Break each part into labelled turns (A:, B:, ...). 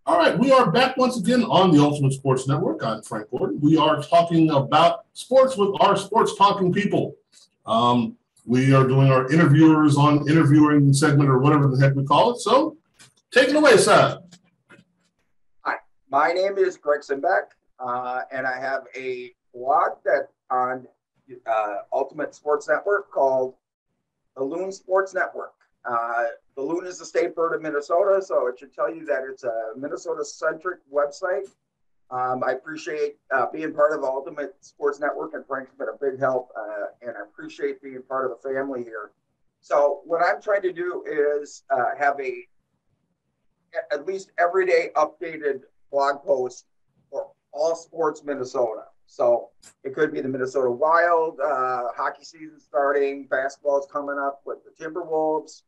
A: All right, we are back once again on the Ultimate Sports Network. I'm Frank Gordon. We are talking about sports with our sports talking people. We are doing our interviewers on interviewing segment or whatever the heck we call it. So take it away, Seth.
B: Hi, my name is Greg Simbeck, and I have a blog that on Ultimate Sports Network called the Loon Sports Network. The Loon is the state bird of Minnesota, so it should tell you that it's a Minnesota-centric website. I appreciate being part of the Ultimate Sports Network, and Frank's been a big help, and I appreciate being part of the family here. So what I'm trying to do is have a at least everyday updated blog post for all sports Minnesota. So it could be the Minnesota Wild, hockey season starting, basketball's coming up with the Timberwolves,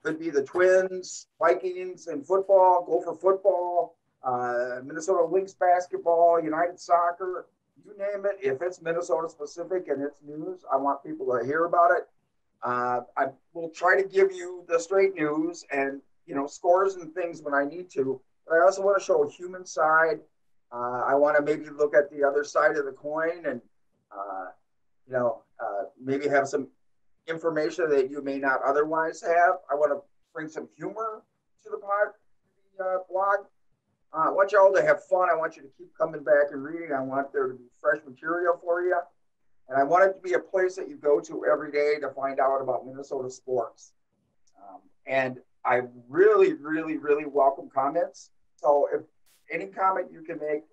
B: could be the Twins, Vikings, and football, Gopher football, Minnesota Lynx basketball, United Soccer, you name it. If it's Minnesota specific and it's news, I want people to hear about it. I will try to give you the straight news and scores and things when I need to. But I also want to show a human side. I want to maybe look at the other side of the coin and maybe have some information that you may not otherwise have. I want to bring some humor to the blog. I want you all to have fun. I want you to keep coming back and reading. I want there to be fresh material for you. And I want it to be a place that you go to every day to find out about Minnesota sports. And I really, really, really welcome comments. So if any comment you can make,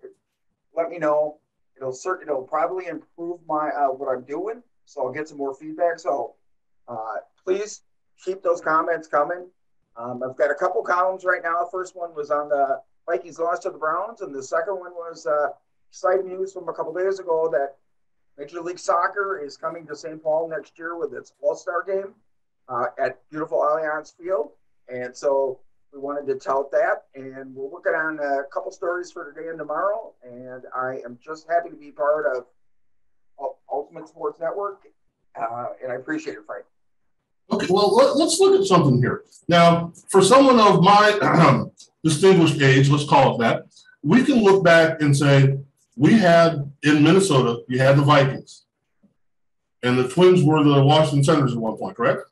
B: let me know. It'll probably improve my what I'm doing. So I'll get some more feedback. So please keep those comments coming. I've got a couple columns right now. The first one was on the Vikings loss to the Browns, and the second one was exciting news from a couple days ago that Major League Soccer is coming to St. Paul next year with its All-Star game at beautiful Allianz Field. And so we wanted to tout that, and we're working on a couple stories for today and tomorrow. And I am just happy to be part of Ultimate Sports Network, and I appreciate it, Frank.
A: Okay, well, let's look at something here. Now, for someone of my distinguished age, let's call it that, we can look back and say, we had in Minnesota, you had the Vikings, and the Twins were the Washington Senators at one point, correct?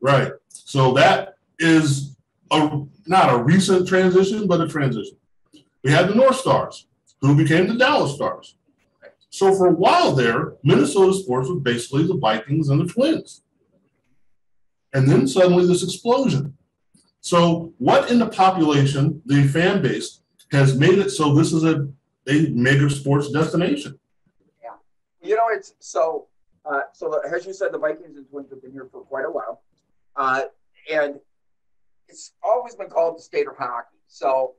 A: Right. So that is not a recent transition, but a transition. We had the North Stars, who became the Dallas Stars. So for a while there, Minnesota sports was basically the Vikings and the Twins. And then suddenly this explosion. So what in the population, the fan base, has made it so this is a mega sports destination?
B: Yeah. It's so as you said, the Vikings and Twins have been here for quite a while. And it's always been called the state of hockey. So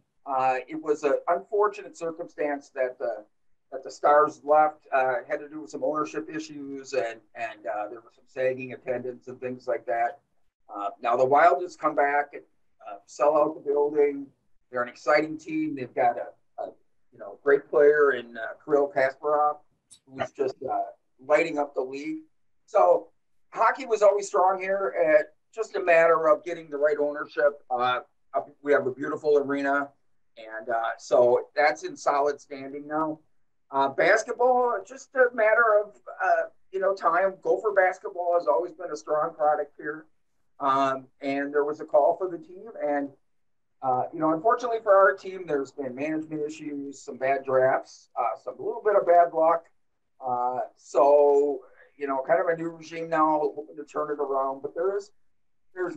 B: it was an unfortunate circumstance that the Stars left. Had to do with some ownership issues, and there was some sagging attendance and things like that. Now the Wild has come back and sell out the building. They're an exciting team. They've got a great player in Kirill Kasparov, who's just lighting up the league. So hockey was always strong here. At just a matter of getting the right ownership. We have a beautiful arena, and so that's in solid standing now. Basketball, just a matter of time. Gopher basketball has always been a strong product here, and there was a call for the team, and unfortunately for our team, there's been management issues, some bad drafts, a little bit of bad luck. So kind of a new regime now, hoping to turn it around. But there's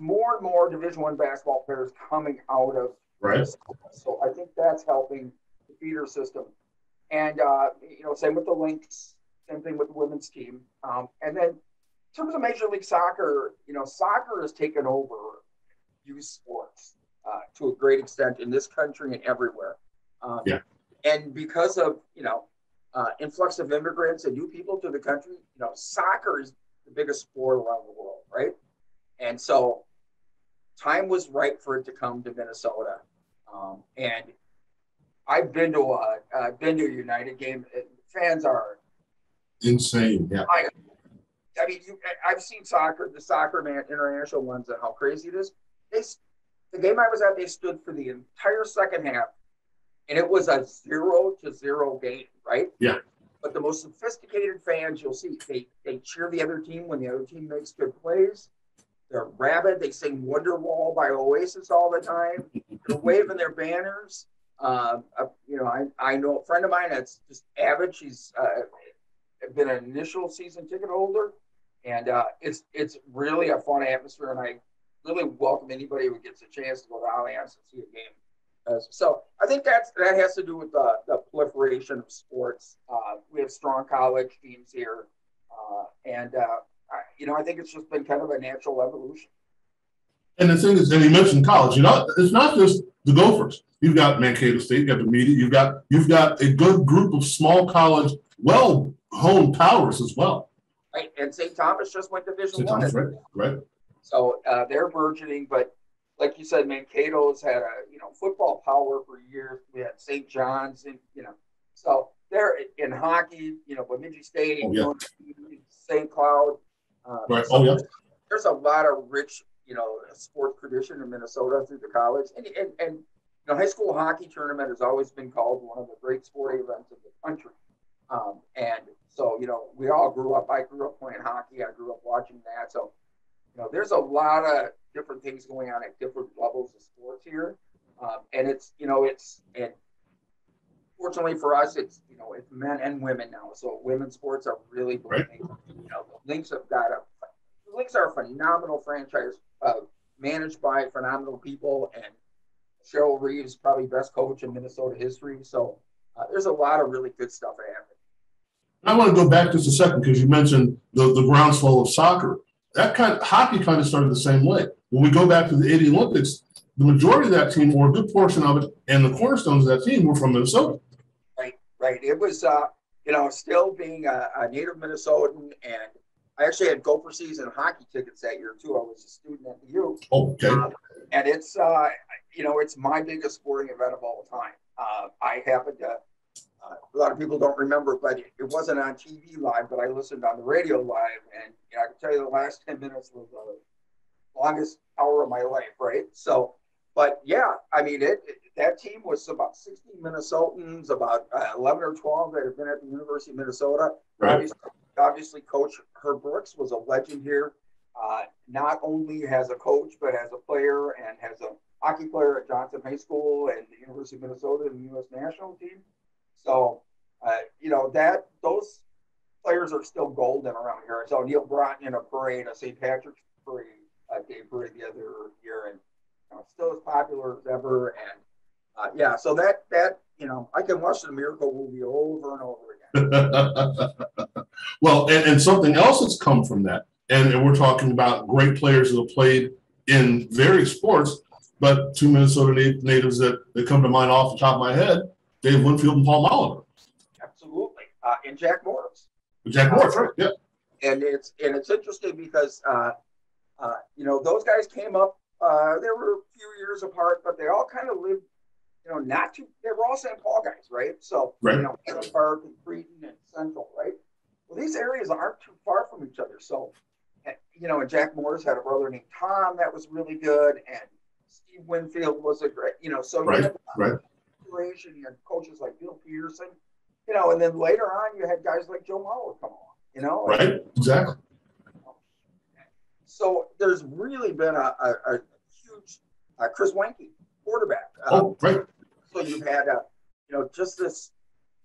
B: more and more Division I basketball players coming out of
A: this.
B: So I think that's helping the feeder system. And same with the Lynx, same thing with the women's team. And then in terms of Major League Soccer, soccer has taken over youth sports to a great extent in this country and everywhere. And because of influx of immigrants and new people to the country, soccer is the biggest sport around the world, right? And so time was right for it to come to Minnesota. And I've been to a United game. Fans are
A: insane. Yeah.
B: I mean, I've seen soccer, the soccer man international ones, and how crazy it is. The game I was at, they stood for the entire second half, and it was a 0-0 game, right?
A: Yeah.
B: But the most sophisticated fans you'll see, they cheer the other team when the other team makes good plays. They're rabid. They sing Wonderwall by Oasis all the time. They're waving their banners. I know a friend of mine that's just avid. She's been an initial season ticket holder, and it's really a fun atmosphere. And I really welcome anybody who gets a chance to go to Allianz and see a game. So I think that has to do with the proliferation of sports. We have strong college teams here, I think it's just been kind of a natural evolution.
A: And the thing is, and you mentioned college. It's not just the Gophers. You've got Mankato State. You've got the Media. You've got a good group of small college, well-honed powers as well.
B: Right, and St. Thomas just went Division I.
A: Right.
B: So they're burgeoning, but like you said, Mankato's had a football power for years. We had St. John's, and so they're in hockey. Bemidji State, St. Cloud.
A: Right.
B: So there's a lot of rich, sport tradition in Minnesota through the college, and high school hockey tournament has always been called one of the great sporting events in the country. And so we all grew up. I grew up playing hockey. I grew up watching that. So there's a lot of different things going on at different levels of sports here, and and fortunately for us, it's men and women now. So women's sports are really booming. The Lynx are a phenomenal franchise, managed by phenomenal people, and Cheryl Reeves, probably best coach in Minnesota history. So there's a lot of really good stuff happening.
A: I want to go back just a second because you mentioned the groundswell of soccer. Hockey kind of started the same way. When we go back to the 80 Olympics, the majority of that team, or a good portion of it, and the cornerstones of that team were from Minnesota.
B: Right. It was, still being a native Minnesotan, and I actually had Gopher season hockey tickets that year too. I was a student at the U.
A: Okay.
B: And it's, it's my biggest sporting event of all time. I happened to. A lot of people don't remember, but it wasn't on TV live, but I listened on the radio live, and I can tell you the last 10 minutes was the longest hour of my life, right? So, but yeah, I mean, that team was about 16 Minnesotans, about 11 or 12 that had been at the University of Minnesota.
A: Right.
B: Obviously, Coach Herb Brooks was a legend here, not only as a coach, but as a player and as a hockey player at Johnson High School and the University of Minnesota and the U.S. national team. So, those players are still golden around here. I saw Neil Broughton in a parade, a St. Patrick's Day parade the other year, and still as popular as ever. And so that I can watch the Miracle movie over and over again.
A: Well, and something else that's come from that, and we're talking about great players that have played in various sports, but two Minnesota natives that come to mind off the top of my head. Dave Winfield and Paul Molitor.
B: Absolutely, and Jack Morris.
A: Jack Morris, right? Yeah.
B: And it's interesting because those guys came up. They were a few years apart, but they all kind of lived, not too. They were all St. Paul guys, right? So Park and Cretin and Central, right? Well, these areas aren't too far from each other. So, and Jack Morris had a brother named Tom that was really good, and Steve Winfield was a great, so
A: right.
B: You had coaches like Bill Peterson, and then later on you had guys like Joe Mauer come on,
A: Right, exactly.
B: So there's really been a huge Chris Wenke quarterback.
A: Right.
B: So you've had just this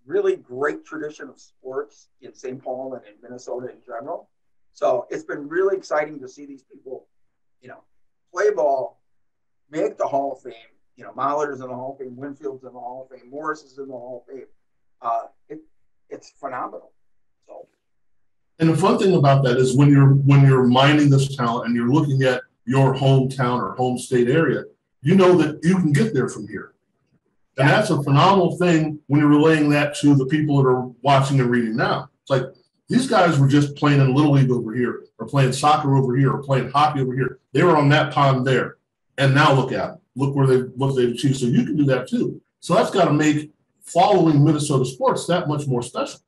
B: really great tradition of sports in St. Paul and in Minnesota in general. So it's been really exciting to see these people, play ball, make the Hall of Fame. Molitor's in the Hall of Fame, Winfield's in the Hall of Fame, Morris is in the Hall of Fame. It's phenomenal. So,
A: and the fun thing about that is when you're mining this talent and you're looking at your hometown or home state area, you know that you can get there from here. And that's a phenomenal thing when you're relaying that to the people that are watching and reading now. It's like these guys were just playing in Little League over here, or playing soccer over here, or playing hockey over here. They were on that pond there. And now look at them. Look what they've achieved. So you can do that too. So that's got to make following Minnesota sports that much more special.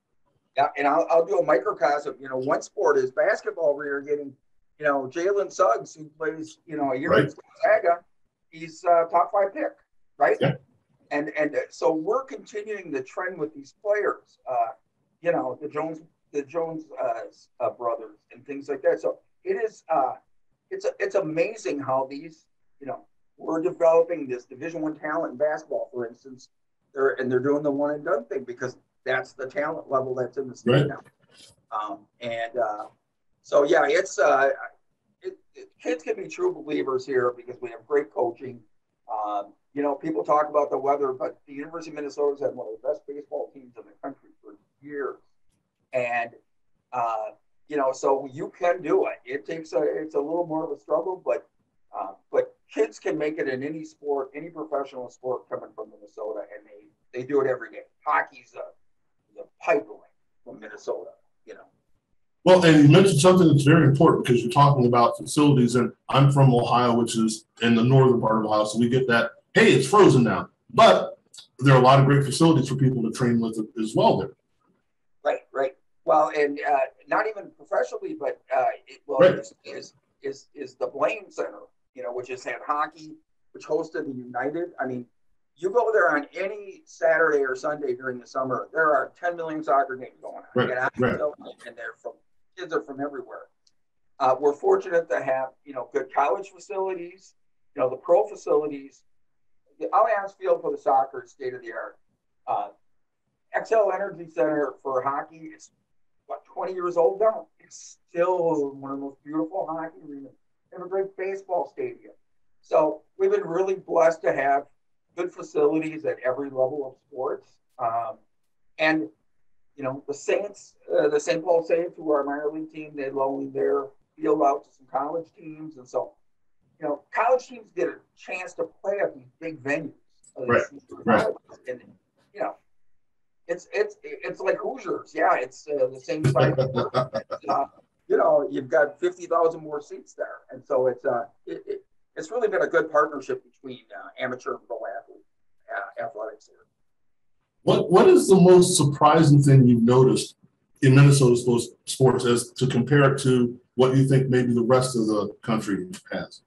B: Yeah, and I'll do a microcosm. One sport is basketball where you're getting, Jalen Suggs, who plays, a year in Gonzaga. he's top 5 pick, right?
A: Yeah.
B: And so we're continuing the trend with these players, you know, the Jones brothers and things like that. So it is it's amazing how these, you know, we're developing this Division I talent in basketball, for instance. They're doing the one and done thing because that's the talent level that's in the state now. So yeah, it's kids can be true believers here because we have great coaching. You know, people talk about the weather, but the University of Minnesota has had one of the best baseball teams in the country for years. And, you know, so you can do it. It's a little more of a struggle, but kids can make it in any sport, any professional sport coming from Minnesota, and they do it every day. Hockey's the pipeline from Minnesota, you know.
A: Well, and you mentioned something that's very important because you're talking about facilities, and I'm from Ohio, which is in the northern part of Ohio, so we get that, hey, it's frozen now. But there are a lot of great facilities for people to train with as well there.
B: Right. Well, and not even professionally, but
A: right.
B: is the Blaine Center, you know, which has had hockey, which hosted the United. I mean, you go there on any Saturday or Sunday during the summer, there are 10 million soccer games going on.
A: Right.
B: And kids are from everywhere. We're fortunate to have, you know, good college facilities, you know, the pro facilities. The Allianz Field for the soccer is state of the art. XL Energy Center for hockey is, 20 years old now? It's still one of the most beautiful hockey arenas. They have a great baseball stadium. So we've been really blessed to have good facilities at every level of sports. And, you know, the Saints, the St. Paul Saints, who are a minor league team, they loaned their field out to some college teams. And so, you know, college teams get a chance to play at these big venues.
A: Right.
B: And, you know, it's like Hoosiers. Yeah, it's the same size. You know, you've got 50,000 more seats there. And so it's really been a good partnership between amateur and pro athletics here.
A: What is the most surprising thing you've noticed in Minnesota sports as to compare it to what you think maybe the rest of the country has?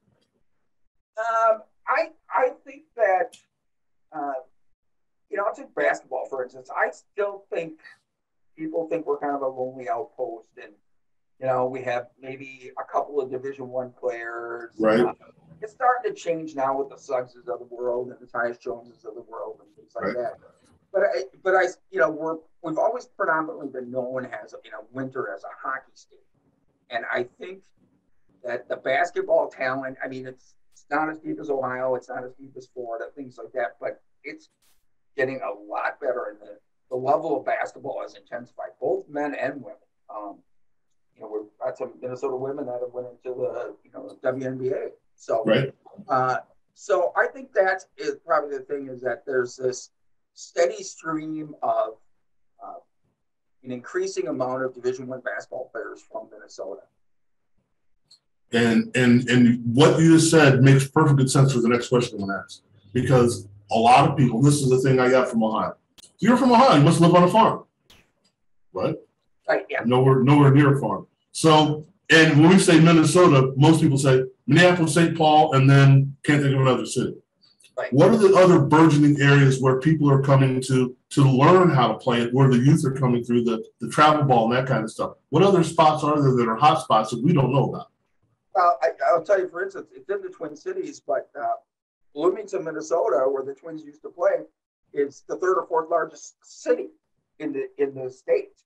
B: I think that you know, I'll take basketball for instance. I still think people think we're kind of a lonely outpost, and you know, we have maybe a couple of Division I players.
A: Right.
B: It's starting to change now with the Suggses of the world and the Tyus Joneses of the world and things like that. But I, you know, we've always predominantly been known as, you know, winter as a hockey state, and I think that the basketball talent. I mean, it's not as deep as Ohio, it's not as deep as Florida, things like that, but it's getting a lot better, and the level of basketball has intensified, both men and women. You know, we've got some Minnesota women that have went into the, you know, WNBA. So,
A: right.
B: So I think that is probably the thing, is that there's this steady stream of an increasing amount of Division I basketball players from Minnesota.
A: And what you just said makes perfect good sense for the next question I'm going to ask, because a lot of people, this is the thing I got from Ohio. You're from Ohio, you must live on a farm, right?
B: Right, yeah.
A: Nowhere near a farm. So, and when we say Minnesota, most people say Minneapolis, St. Paul, and then can't think of another city.
B: Right.
A: What are the other burgeoning areas where people are coming to learn how to play it, where the youth are coming through, the travel ball and that kind of stuff? What other spots are there that are hot spots that we don't know about?
B: Well, I'll tell you, for instance, it's in the Twin Cities, but Bloomington, Minnesota, where the Twins used to play, is the third or fourth largest city in the state.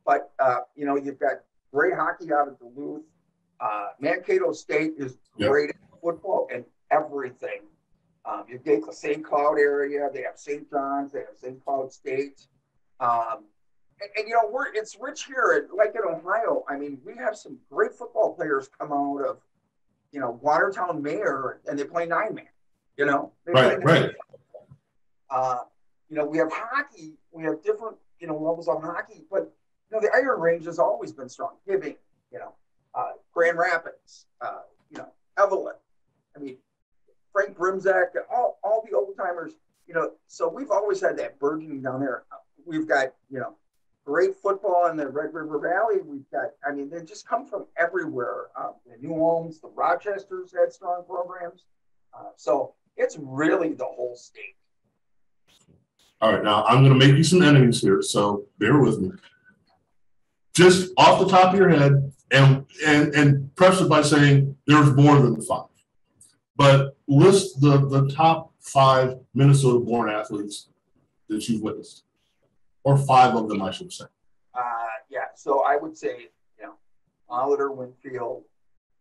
B: But you know, you've got great hockey out of Duluth. Mankato State is great at football and everything. You've got the St. Cloud area. They have St. John's. They have St. Cloud State. And you know, it's rich here, like in Ohio. I mean, we have some great football players come out of, you know, Watertown Mayor, and they play 9-man. You know,
A: right.
B: You know, we have hockey. We have different, you know, levels of hockey, but you know, the Iron Range has always been strong. Hibbing, you know, Grand Rapids, you know, Evelyn. I mean, Frank Brimzak, all the old timers. You know, so we've always had that burgeoning down there. We've got, you know, great football in the Red River Valley. We've got, I mean, they just come from everywhere. The New Ulms, the Rochesters had strong programs. So it's really the whole state.
A: All right, now I'm going to make you some enemies here, so bear with me. Just off the top of your head, and preface it by saying there's more than 5, but list the top 5 Minnesota-born athletes that you've witnessed, or 5 of them, I should say.
B: Yeah, so I would say, Molitor, Winfield,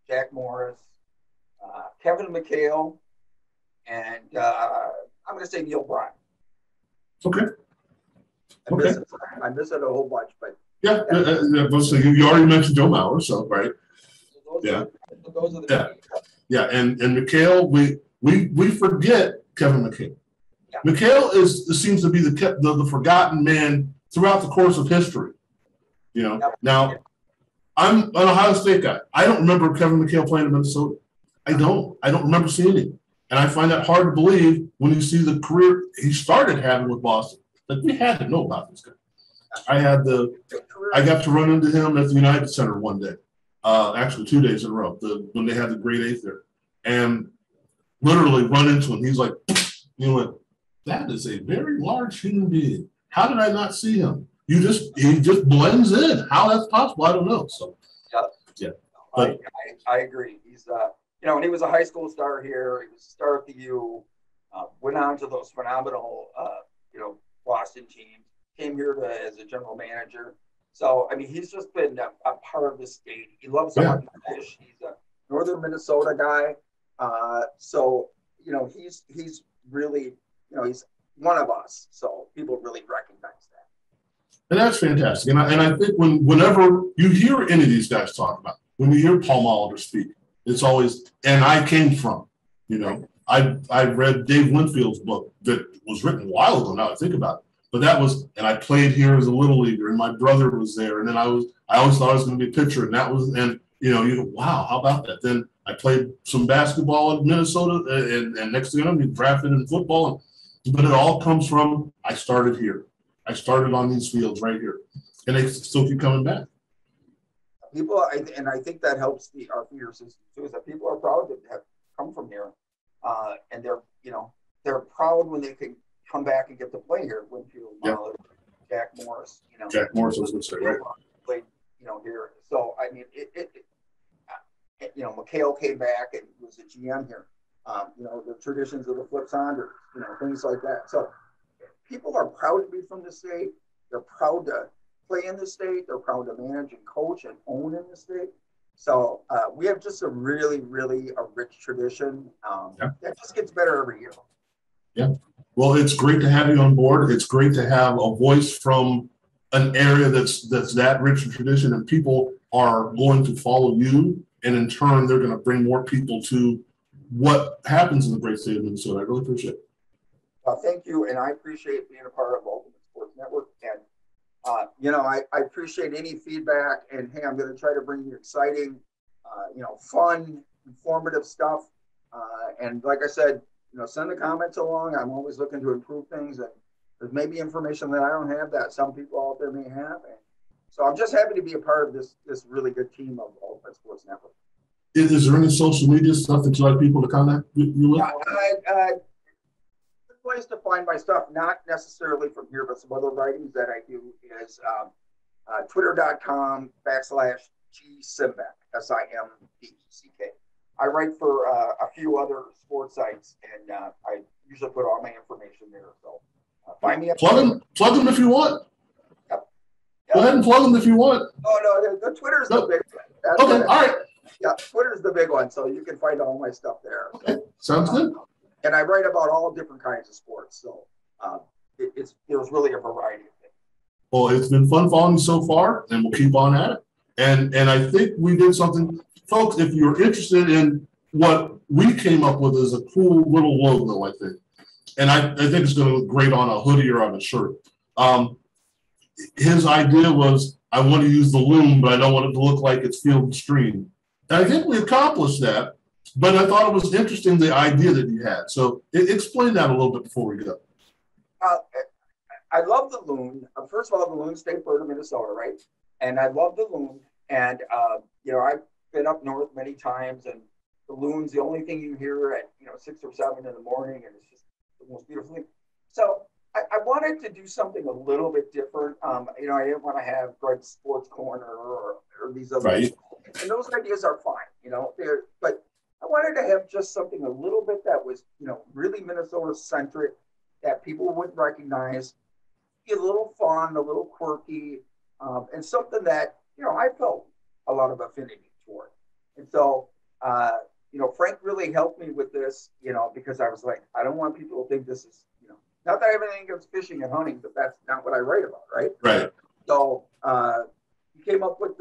B: Jack Morris, Kevin McHale, and I'm going to say Neil Bryan.
A: Okay.
B: I'm missing a whole bunch, but
A: yeah. So you already mentioned Joe Mauer, so right.
B: So those are the
A: yeah, and McHale, we forget Kevin McHale.
B: Yeah.
A: McHale seems to be the forgotten man throughout the course of history. Now I'm an Ohio State guy. I don't remember Kevin McHale playing in Minnesota. I don't remember seeing him. And I find that hard to believe when you see the career he started having with Boston. Like, we had to know about this guy. I got to run into him at the United Center one day, actually 2 days in a row, when they had the grade 8 there, and literally run into him. He's like, that is a very large human being. How did I not see him? He just blends in. How that's possible, I don't know. So, yeah. But
B: I agree. He's when he was a high school star here, he was a star at the U, went on to those phenomenal, Boston teams, came here as a general manager. So, I mean, he's just been a part of the state. He loves to hunt and fish. He's a northern Minnesota guy. So, he's really, he's one of us. So people really recognize that.
A: And that's fantastic. And I think whenever you hear any of these guys talk about, when you hear Paul Molitor speak, it's always, and I came from, I read Dave Winfield's book that was written a while ago now I think about it. But that was, and I played here as a little leaguer, and my brother was there, and then I always thought I was going to be a pitcher, and that was, and you go, wow, how about that? Then I played some basketball in Minnesota, and next thing you know, I'm drafted in football, but it all comes from, I started here. I started on these fields right here, and they still keep coming back.
B: People, and I think that helps our feeder system too, is that people are proud to have come from here, and they're proud when they can come back and get to play here. Winfield, Molitor, Jack Morris,
A: Jack Morris, I was going to say, right?
B: Played, here. So I mean, McHale came back and was a GM here. The traditions of the Flip Saunders, things like that. So people are proud to be from the state. They're proud to play in the state. They're proud to manage and coach and own in the state. So we have just a really, really a rich tradition that just gets better every year.
A: Yeah. Well, it's great to have you on board. It's great to have a voice from an area that's that rich in tradition, and people are going to follow you, and in turn, they're going to bring more people to what happens in the great state of Minnesota. I really appreciate it.
B: Thank you, and I appreciate being a part of Ultimate Sports Network. And I appreciate any feedback. And hey, I'm going to try to bring you exciting, fun, informative stuff. And like I said, send the comments along. I'm always looking to improve things, and there's maybe information that I don't have that some people out there may have. And so I'm just happy to be a part of this really good team of Ultimate Sports Network.
A: Is there any social media stuff that you like people to contact you with?
B: The place to find my stuff, not necessarily from here, but some other writings that I do is twitter.com/GSimbeck, SIMBECK. I write for a few other sports sites, and I usually put all my information there. So find me.
A: Plug them if you want.
B: Yep.
A: Go ahead and plug them if you want.
B: Oh no, the Twitter's the big one.
A: Okay, all right.
B: Yeah, Twitter's the big one, so you can find all my stuff there.
A: Okay, sounds good.
B: And I write about all different kinds of sports, so there's really a variety of things.
A: Well, it's been fun following you so far, and we'll keep on at it. And I think we did something. Folks, if you're interested in what we came up with as a cool little logo, I think. And I think it's going to look great on a hoodie or on a shirt. His idea was, I want to use the Loon, but I don't want it to look like it's Field and Stream. And I think we accomplished that, but I thought it was interesting, the idea that you had. So explain that a little bit before we go.
B: I love the Loon. First of all, the Loon state bird of Minnesota, right? And I love the Loon. And, I've been up north many times, and the Loon's the only thing you hear at 6 or 7 in the morning, and it's just the most beautiful thing. So I wanted to do something a little bit different. I didn't want to have Greg's Sports Corner or these other,
A: right.
B: And those ideas are fine, but I wanted to have just something a little bit that was, really Minnesota centric, that people would recognize, be a little fun, a little quirky, and something that, I felt a lot of affinity toward. And so, Frank really helped me with this, because I was like, I don't want people to think this is, not that I have anything against fishing and hunting, but that's not what I write about, right?
A: Right.
B: So he came up with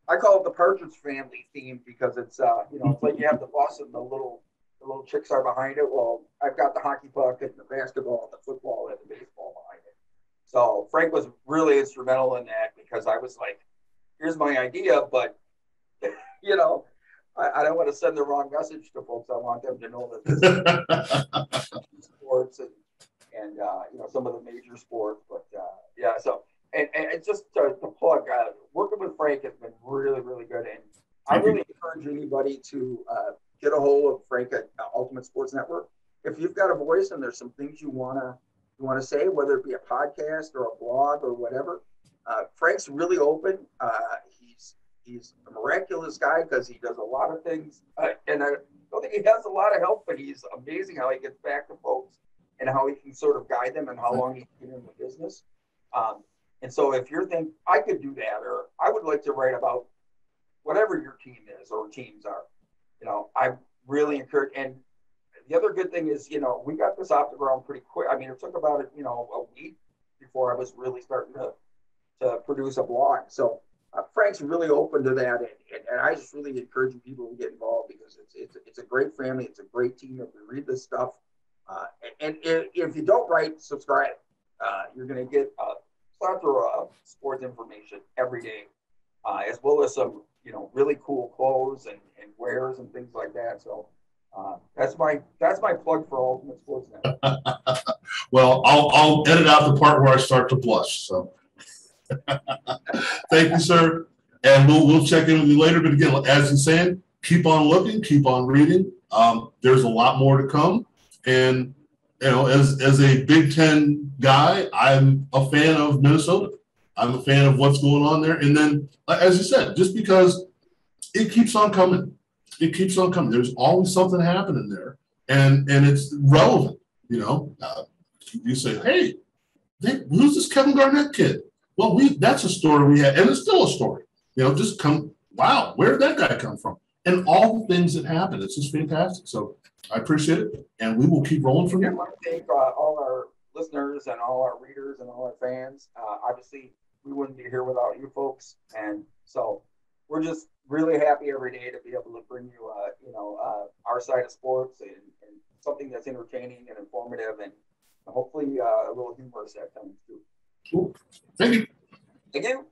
B: I call it the Partridge Family theme, because it's, it's like you have the bus and the little chicks are behind it. Well, I've got the hockey puck and the basketball and the football and the baseball behind it. So Frank was really instrumental in that, because I was like, here's my idea, but, I don't want to send the wrong message to folks. I want them to know that this is sports and some of the major sports. But yeah, so and just to plug, working with Frank has been really, really good. And I really encourage anybody to get a hold of Frank at Ultimate Sports Network. If you've got a voice and there's some things you wanna say, whether it be a podcast or a blog or whatever, Frank's really open. He's a miraculous guy, because he does a lot of things, and I don't think he has a lot of help, but he's amazing how he gets back to folks and how he can sort of guide them and how long he's been in the business. And so if you're thinking, I could do that, or I would like to write about whatever your team is or teams are, I really encourage. And the other good thing is, we got this off the ground pretty quick. I mean, it took about, a week before I was really starting to produce a blog. So Frank's really open to that, and I just really encourage people to get involved, because it's a great family, it's a great team. If we read this stuff, and if you don't write, subscribe. You're going to get a plethora of sports information every day, as well as some really cool clothes and wares and things like that. So that's my plug for Ultimate Sports Network.
A: Well, I'll edit out the part where I start to blush. So. Thank you, sir. And we'll check in with you later. But again, as you're saying, keep on looking, keep on reading. There's a lot more to come. And as a Big Ten guy, I'm a fan of Minnesota. I'm a fan of what's going on there. And then, as you said, just because it keeps on coming, There's always something happening there, and it's relevant. You say, hey, who's this Kevin Garnett kid? Well, that's a story we had, and it's still a story. Wow, where did that guy come from? And all the things that happen. It's just fantastic. So I appreciate it, and we will keep rolling from here.
B: I want to thank all our listeners and all our readers and all our fans. Obviously, we wouldn't be here without you folks, and so we're just really happy every day to be able to bring you, our side of sports and something that's entertaining and informative, and hopefully a little humorous at times too.
A: Cool. Thank you.
B: Thank you.